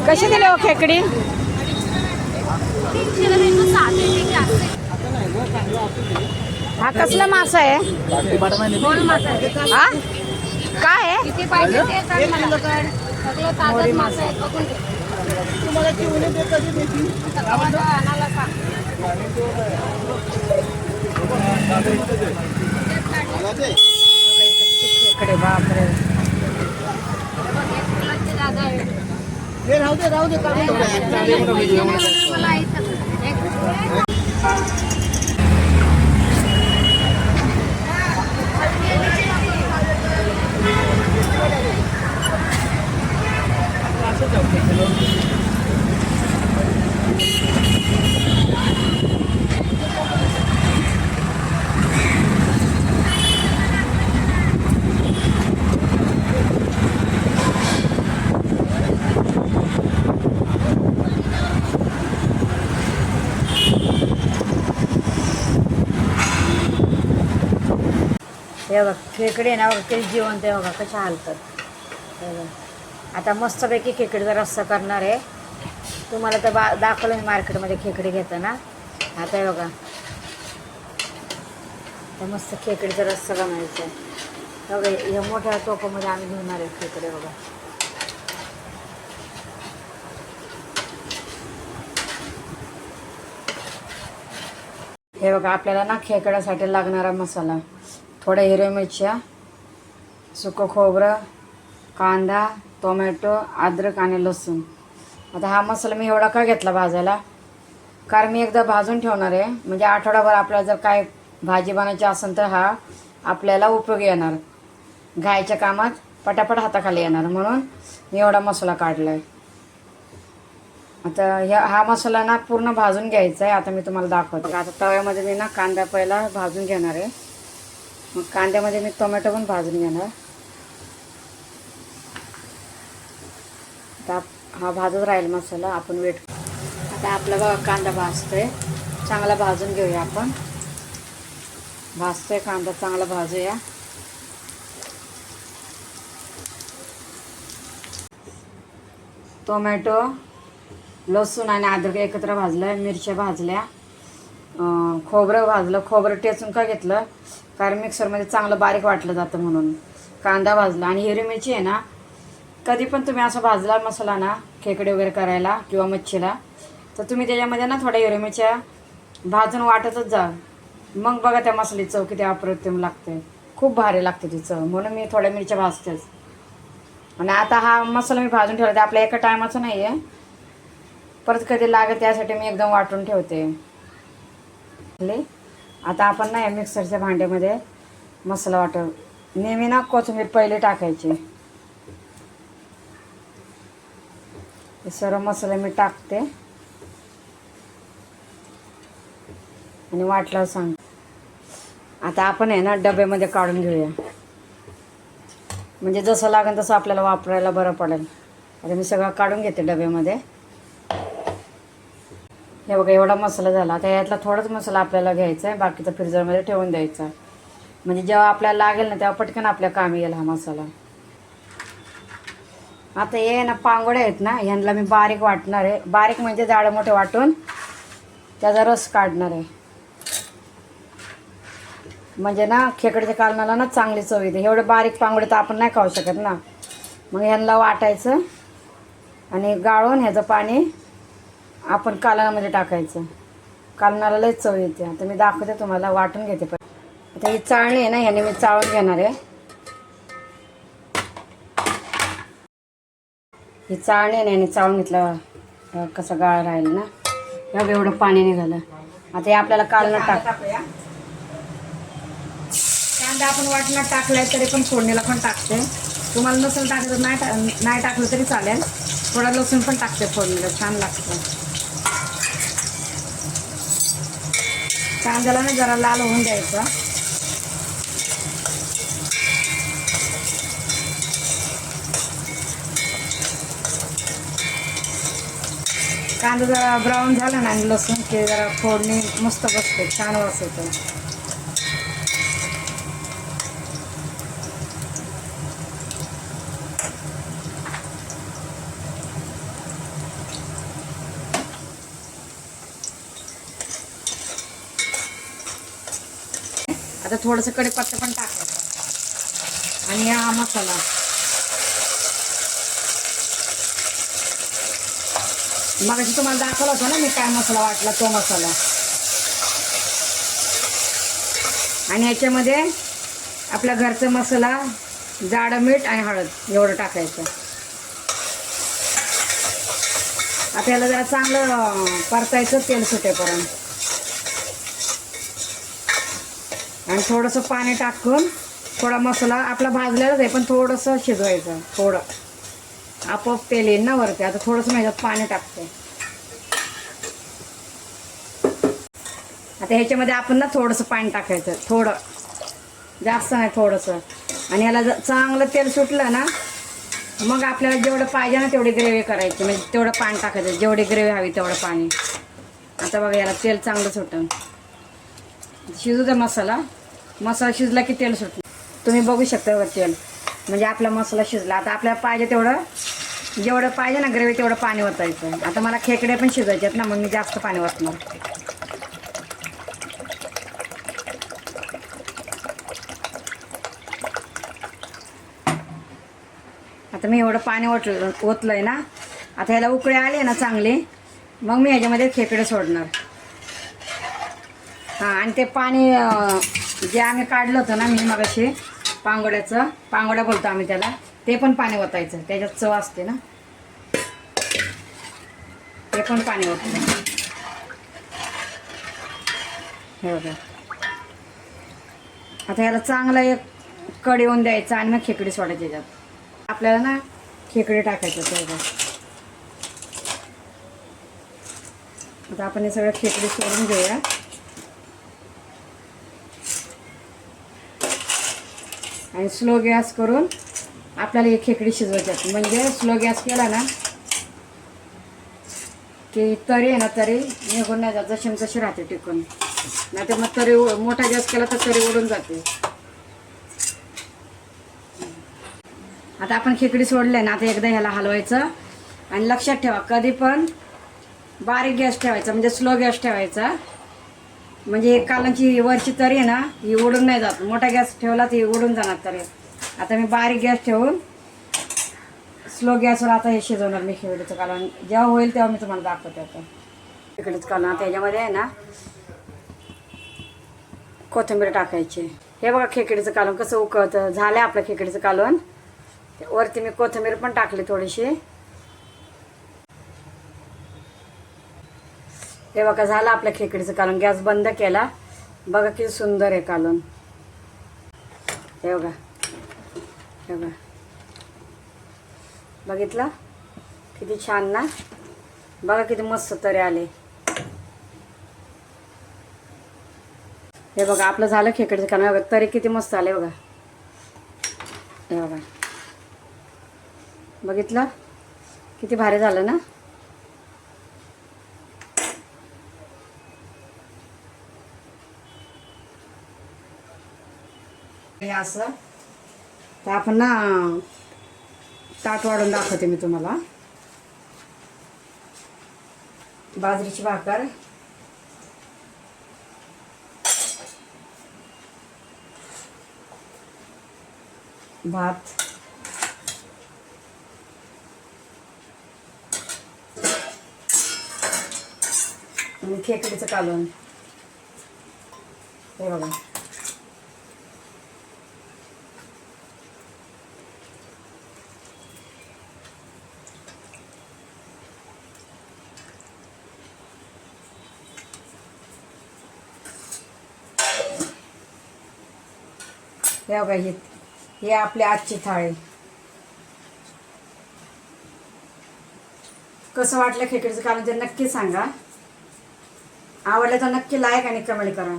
कशी दिली हो खेकडी? हा कसला मासा आहे? हा काय आहे? किती पाहिजे ते सांग मला. सगळं ताजं मासा आहे, बघून घे. आणायला सांग. खेकडे बापरे. दादा आहे. राहू दे मला इथं हे बघ खेकडे ना बघ तरी जिवंत आहे बघा कशा हालतात. हे बघ. आता मस्तपैकी खेकडीचा रस्सा करणार आहे. तुम्हाला तर दाखवलं मार्केटमध्ये खेकडे घेतं ना. आता हे बघा तर मस्त खेकडीचा रस्सा बनवायचा आहे. बघा या मोठ्या टोपामध्ये आम्ही घेणार आहे खेकडे बघा. हे बघा आपल्याला ना खेकड्यासाठी लागणारा मसाला, थोड्या हिरव्या मिरच्या, सुकं खोबरं, कांदा, टोमॅटो, अद्रक आणि लसूण. आता हा मसाला मी एवढा का घेतला भाजायला, कारण मी एकदा भाजून ठेवणार आहे. म्हणजे आठवडाभर आपल्याला जर काय भाजी बनायची असेल तर हा आपल्याला उपयोगी येणार, घायच्या कामात पटापट हाताखाली येणार, म्हणून मी एवढा मसाला काढला आहे. आता हा मसाला ना पूर्ण भाजून घ्यायचा आहे. आता मी तुम्हाला दाखवते. आता तव्यामध्ये मी ना कांदा पहिला भाजून घेणार आहे. मग कांद्यामध्ये मी टोमॅटो पण भाजून घेणार. आता हा भाजत राहील मसाला, आपण वेट. आता आपला बघा कांदा भाजतोय, चांगला भाजून घेऊया आपण. भाजतोय कांदा, चांगला भाजूया. टोमॅटो, लसूण आणि अद्रक एकत्र भाजलं, मिरच्या भाजल्या, खोबरं भाजलं. खोबरं टेचून का घेतलं, कारण मिक्सरमध्ये चांगलं बारीक वाटलं जातं म्हणून. कांदा भाजला आणि हिरवी मिरची आहे ना, कधी पण तुम्ही असं भाजला मसाला ना खेकडे वगैरे करायला किंवा मच्छीला, तर तुम्ही त्याच्यामध्ये ना थोड्या हिरवी मिरच्या भाजून वाटतच जा. मग बघा त्या मसाल्याची चव किती अप्रतिम लागते, खूप भारी लागते ती चव. म्हणून मी थोड्या मिरच्या भाजतेच. आणि आता हा मसाला मी भाजून ठेवला, ते आपल्या एका टायमाचं नाही आहे, परत कधी लागेल त्यासाठी मी एकदम वाटून ठेवते. आता आपण ना या मिक्सरच्या भांड्यामध्ये मसाला वाटू. नेहमी ना कोथिंबीर पहिले टाकायची. हे सर्व मसाले मी टाकते आणि वाटल्यावर सांग. आता आपण आहे ना डब्यामध्ये काढून घेऊया, म्हणजे जसं लागेल तसं आपल्याला वापरायला बरं पडेल. आता मी सगळं काढून घेते डब्यामध्ये. हे बघा एवढा मसाला झाला. आता यातला थोडाच मसाला आपल्याला घ्यायचा आहे, बाकीचा फ्रीजरमध्ये ठेवून द्यायचा. म्हणजे जेव्हा आपल्याला लागेल ना तेव्हा पटकन आपल्या कामी येईल हा मसाला. आता हे ना पांगोळे आहेत ना, ह्यांना मी बारीक वाटणार आहे. बारीक म्हणजे जाडं मोठे वाटून त्याचा रस काढणार आहे. म्हणजे ना खेकडच्या कालनाला ना चांगली चव येते. एवढे बारीक पांगोळे तर आपण नाही खाऊ शकत ना. मग ह्यांना वाटायचं आणि गाळून ह्याचं पाणी आपण कालनामध्ये टाकायचं. कालनाला लय चव येते. आता मी दाखवते तुम्हाला, वाटून घेते. पण आता ही चाळणी आहे ना, ह्याने मी चाळून घेणार आहे. ही चाळणी आहे ना, ह्याने चाळून घेतलं कसं गाळ राहील ना. एवढं पाणी निघालं. आता हे आपल्याला कालनात टाकूया. कांदा आपण वाटणात टाकलाय तरी पण फोडणीला पण टाकते. तुम्हाला नसेल टाकलं नाही टाकलं तरी चालेल. थोडा लसूण पण टाकते फोडणीला, छान लागतं. कांद्याला ना जरा लाल होऊन द्यायचा. कांदा जरा ब्राऊन झाला ना आणि लसूण की जरा फोडणी मस्त बसते, छान वास येतो. आता थोडंसं कढीपत्ता पण टाकायचं आणि हा मसाला. मगाशी तुम्हाला दाखवला होता ना मी काय मसाला वाटला, तो मसाला. आणि याच्यामध्ये आपला घरचा मसाला, जाडं मीठ आणि हळद एवढं टाकायचं. आता याला जरा चांगलं परतायचं तेल सुटेपर्यंत. आणि थोडंसं पाणी टाकून थोडा मसाला आपला भाजलेलाच आहे पण थोडंसं शिजवायचं. थोडं आपोआप तेल येईल ना वरती. आता थोडंसं ह्याच्यात पाणी टाकते. आता ह्याच्यामध्ये आपण ना थोडंसं पाणी टाकायचं, थोडं, जास्त नाही, थोडंसं. आणि याला चांगलं तेल सुटलं ना मग आपल्याला जेवढं पाहिजे ना तेवढी ग्रेव्ही करायची, म्हणजे तेवढं पाणी टाकायचं, जेवढी ग्रेव्ही हवी तेवढं पाणी. आता बघा याला तेल चांगलं सुटलं. शिजू द्या मसाला. मसाला शिजला की तेल सुटलं. तुम्ही बघू शकता बघा तेल, म्हणजे आपला मसाला शिजला. आता आपल्याला पाहिजे तेवढं, जेवढं पाहिजे ना ग्रेव्ही तेवढं पाणी ओतायचं. आता मला खेकडे पण शिजवायचे आहेत ना, मग मी जास्त पाणी ओतणार. आता मी एवढं पाणी ओतलं आहे ना. आता ह्याला उकळी आली ना चांगली, मग मी ह्याच्यामध्ये खेकडे सोडणार. हां, आणि ते पाणी जे आम्ही काढलं होतं ना मी मगाशी पांगोड्याचं, पांगोडा बोलतो आम्ही त्याला, ते पण पाणी ओतायचं. त्याच्यात चव असते ना, ते पण पाणी ओतलं. हे बघा. आता ह्याला चांगला एक कढी येऊन द्यायचा आणि मग खेकडी सोडायची त्याच्यात. आपल्याला ना खेकडे टाकायचे तेवढं. आता आपण हे सगळं खेकडे सोडून घेऊया. आणि स्लो गॅस करून आपल्याला हे खेकडी शिजवायचे. म्हणजे स्लो गॅस केला ना की तरी आहे ना, तरी निघून नाही जात, जशी तशी राहते टिकून. नाही तर मग तरी मोठा गॅस केला तर तरी उडून जाते. आता आपण खेकडी सोडले ना, आता एकदा ह्याला हलवायचं. आणि लक्षात ठेवा कधी पण बारीक गॅस ठेवायचा, म्हणजे स्लो गॅस ठेवायचा. म्हणजे कालांची वरची तरी आहे ना ही उडून नाही जात. मोठा गॅस ठेवला तर ही उडून जाणार तरी. आता मी बारीक गॅस ठेवून स्लो गॅसवर आता हे शिजवणार मी खेकडीचं कालवण. जेव्हा होईल तेव्हा मी तुम्हाला दाखवते. आता खेकडीचं कालवण त्याच्यामध्ये आहे ना कोथिंबीर टाकायची. हे बघा खेकडीचं कालवण कसं उकळतं. झालं आपलं खेकडीचं कालवण. वरती मी कोथिंबीर पण टाकली थोडीशी. हे बघा झालं आपल्या खेकडीचं कालवण. गॅस बंद केला. बघा किती सुंदर आहे कालवण. हे बघा, हे बघा, बघितलं किती छान ना. बघा किती मस्त तरी आले. हे बघा आपलं झालं खेकडीचं कालवण. बघा तरी किती मस्त आले बघा. हे बघा, बघितलं किती भारी झालं ना. हे असं तर आपण ना ताट वाढून दाखवते मी तुम्हाला. बाजरीची भाकर, भात, आणि खेकडीचं कालवण. हे बघा, हे बघा, हे आपली आजची थाळी. कसं वाटलं खेकडीचं कालवण ते नक्की सांगा. आवडलं तर नक्की लाईक आणि कमेंट करा.